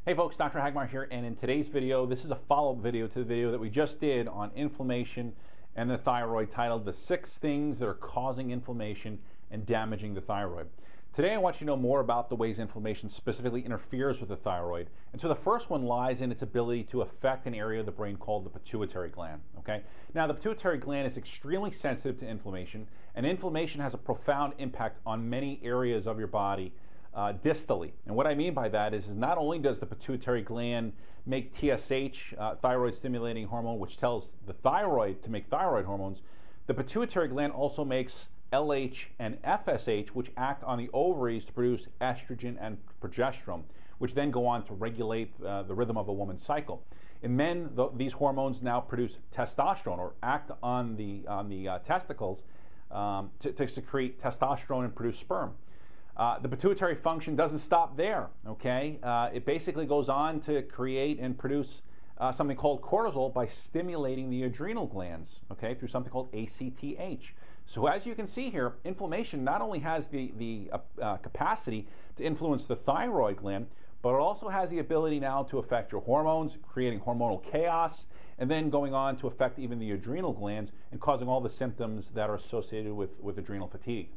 Hey folks, Dr. Hagmar here, and in today's video, this is a follow-up video to the video that we just did on inflammation and the thyroid, titled The 6 Things That Are Causing Inflammation and Damaging the Thyroid. Today I want you to know more about the ways inflammation specifically interferes with the thyroid. And so the first one lies in its ability to affect an area of the brain called the pituitary gland. Okay? Now the pituitary gland is extremely sensitive to inflammation, and inflammation has a profound impact on many areas of your body distally. And what I mean by that is not only does the pituitary gland make TSH, thyroid stimulating hormone, which tells the thyroid to make thyroid hormones, the pituitary gland also makes LH and FSH, which act on the ovaries to produce estrogen and progesterone, which then go on to regulate the rhythm of a woman's cycle. In men, these hormones now produce testosterone, or act on the testicles to secrete testosterone and produce sperm. The pituitary function doesn't stop there, okay? It basically goes on to create and produce something called cortisol by stimulating the adrenal glands, okay, through something called ACTH. So as you can see here, inflammation not only has the capacity to influence the thyroid gland, but it also has the ability now to affect your hormones, creating hormonal chaos, and then going on to affect even the adrenal glands and causing all the symptoms that are associated with adrenal fatigue.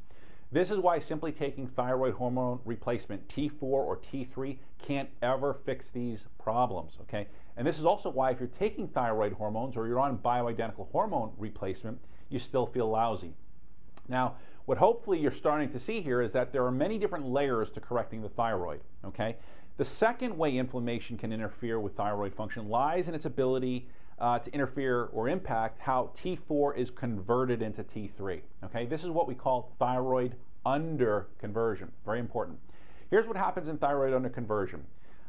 This is why simply taking thyroid hormone replacement, T4 or T3, can't ever fix these problems, okay? And this is also why if you're taking thyroid hormones or you're on bioidentical hormone replacement, you still feel lousy. Now, what hopefully you're starting to see here is that there are many different layers to correcting the thyroid, okay? The second way inflammation can interfere with thyroid function lies in its ability to interfere or impact how T4 is converted into T3. Okay, this is what we call thyroid underconversion. Very important. Here's what happens in thyroid underconversion.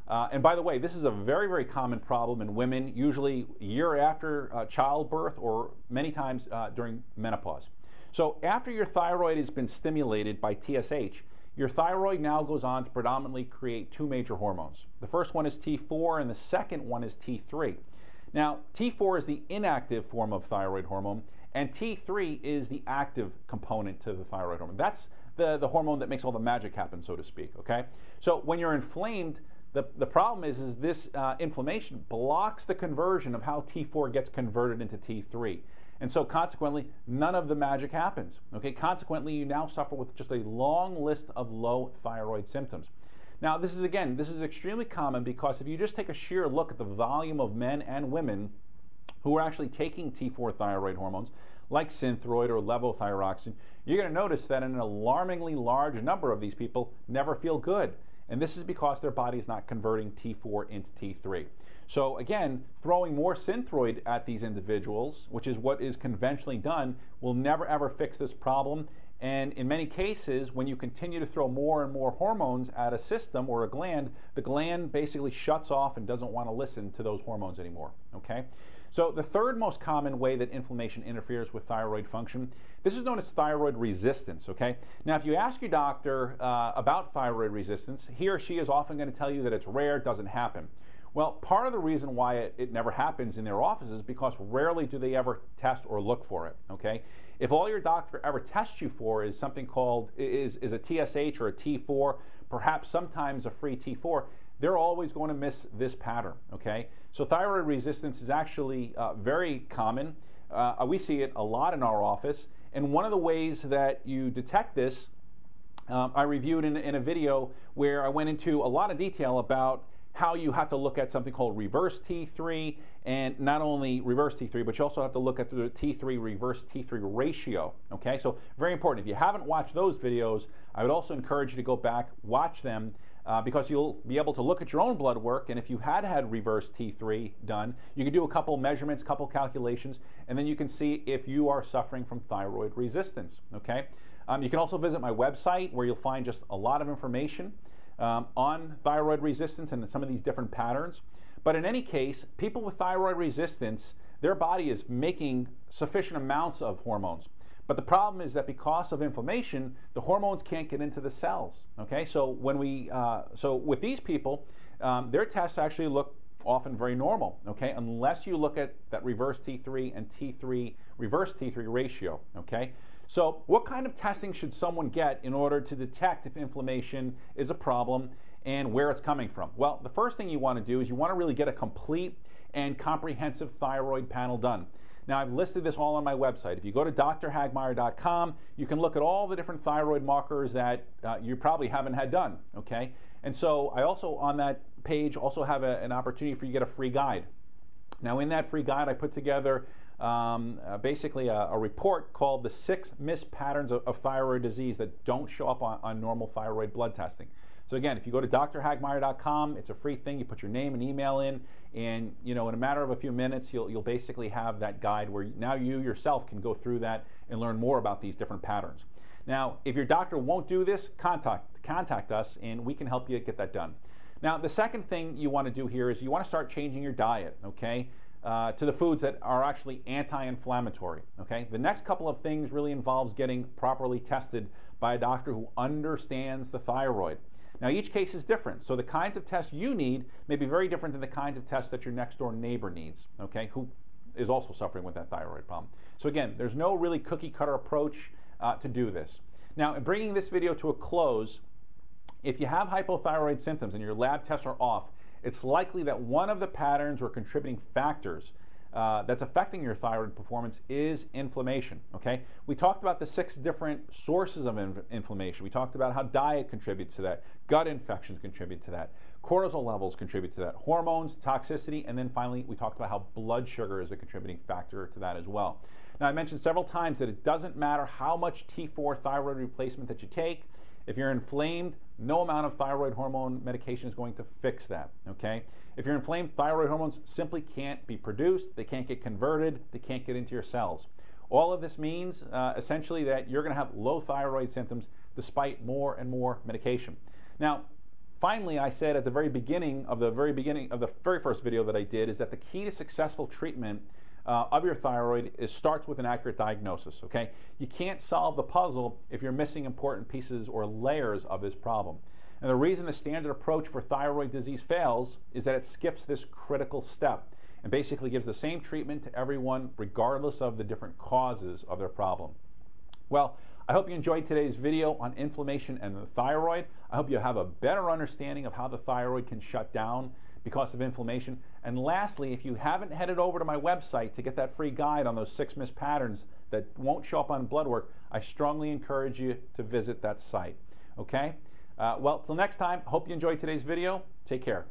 And by the way, this is a very, very common problem in women, usually a year after childbirth or many times during menopause. So after your thyroid has been stimulated by TSH, your thyroid now goes on to predominantly create two major hormones. The first one is T4 and the second one is T3. Now, T4 is the inactive form of thyroid hormone, and T3 is the active component to the thyroid hormone. That's the hormone that makes all the magic happen, so to speak, okay? So when you're inflamed, the problem is this inflammation blocks the conversion of how T4 gets converted into T3. And so consequently, none of the magic happens, okay? Consequently, you now suffer with just a long list of low thyroid symptoms. Now, this is extremely common because if you just take a sheer look at the volume of men and women who are actually taking T4 thyroid hormones, like Synthroid or levothyroxine, you're going to notice that an alarmingly large number of these people never feel good. And this is because their body is not converting T4 into T3. So again, throwing more Synthroid at these individuals, which is what is conventionally done, will never ever fix this problem. And in many cases, when you continue to throw more and more hormones at a system or a gland, the gland basically shuts off and doesn't want to listen to those hormones anymore, okay? So the third most common way that inflammation interferes with thyroid function, this is known as thyroid resistance, okay? Now, if you ask your doctor about thyroid resistance, he or she is often going to tell you that it's rare, doesn't happen. Well, part of the reason why it never happens in their office is because rarely do they ever test or look for it, okay? If all your doctor ever tests you for is something called, is a TSH or a T4, perhaps sometimes a free T4, they're always going to miss this pattern, okay? So thyroid resistance is actually very common. We see it a lot in our office, and one of the ways that you detect this, I reviewed in a video where I went into a lot of detail about how you have to look at something called reverse T3, and not only reverse T3, but you also have to look at the T3 reverse T3 ratio, okay? So very important. If you haven't watched those videos, I would also encourage you to go back, watch them, because you'll be able to look at your own blood work, and if you had reverse T3 done, you can do a couple measurements, couple calculations, and then you can see if you are suffering from thyroid resistance, okay? You can also visit my website where you'll find just a lot of information on thyroid resistance and some of these different patterns. But in any case, people with thyroid resistance, their body is making sufficient amounts of hormones. But the problem is that because of inflammation, the hormones can't get into the cells. Okay, so with these people, their tests actually look often very normal. Okay, unless you look at that reverse T3 and T3 reverse T3 ratio. Okay, so what kind of testing should someone get in order to detect if inflammation is a problem and where it's coming from? Well, the first thing you want to do is you want to really get a complete and comprehensive thyroid panel done. Now, I've listed this all on my website. If you go to drhagmeyer.com, you can look at all the different thyroid markers that you probably haven't had done, okay? And so I also, on that page, also have an opportunity for you to get a free guide. Now, in that free guide, I put together basically a report called the 6 missed patterns of thyroid disease that don't show up on normal thyroid blood testing. So again, if you go to drhagmeyer.com, it's a free thing. You put your name and email in, and in a matter of a few minutes, you'll basically have that guide where now you yourself can go through that and learn more about these different patterns. Now, if your doctor won't do this, contact us, and we can help you get that done. Now, the second thing you want to do here is you want to start changing your diet, okay, to the foods that are actually anti-inflammatory, okay? The next couple of things really involves getting properly tested by a doctor who understands the thyroid. Now, each case is different, so the kinds of tests you need may be very different than the kinds of tests that your next door neighbor needs, okay, who is also suffering with that thyroid problem. So again, there's no really cookie cutter approach to do this. Now, in bringing this video to a close, if you have hypothyroid symptoms and your lab tests are off, it's likely that one of the patterns or contributing factors that's affecting your thyroid performance is inflammation, okay? We talked about the 6 different sources of inflammation. We talked about how diet contributes to that, gut infections contribute to that, cortisol levels contribute to that, hormones, toxicity, and then finally we talked about how blood sugar is a contributing factor to that as well. Now, I mentioned several times that it doesn't matter how much T4 thyroid replacement that you take. If you're inflamed, no amount of thyroid hormone medication is going to fix that, okay? If you're inflamed, thyroid hormones simply can't be produced, they can't get converted, they can't get into your cells. All of this means essentially that you're going to have low thyroid symptoms despite more and more medication. Now, finally, I said at the very beginning of the very first video that I did is that the key to successful treatment of your thyroid starts with an accurate diagnosis, okay? You can't solve the puzzle if you're missing important pieces or layers of this problem. And the reason the standard approach for thyroid disease fails is that it skips this critical step and basically gives the same treatment to everyone regardless of the different causes of their problem. Well, I hope you enjoyed today's video on inflammation and the thyroid. I hope you have a better understanding of how the thyroid can shut down because of inflammation. And lastly, if you haven't headed over to my website to get that free guide on those 6 missed patterns that won't show up on blood work, I strongly encourage you to visit that site, okay? Well, till next time, hope you enjoyed today's video. Take care.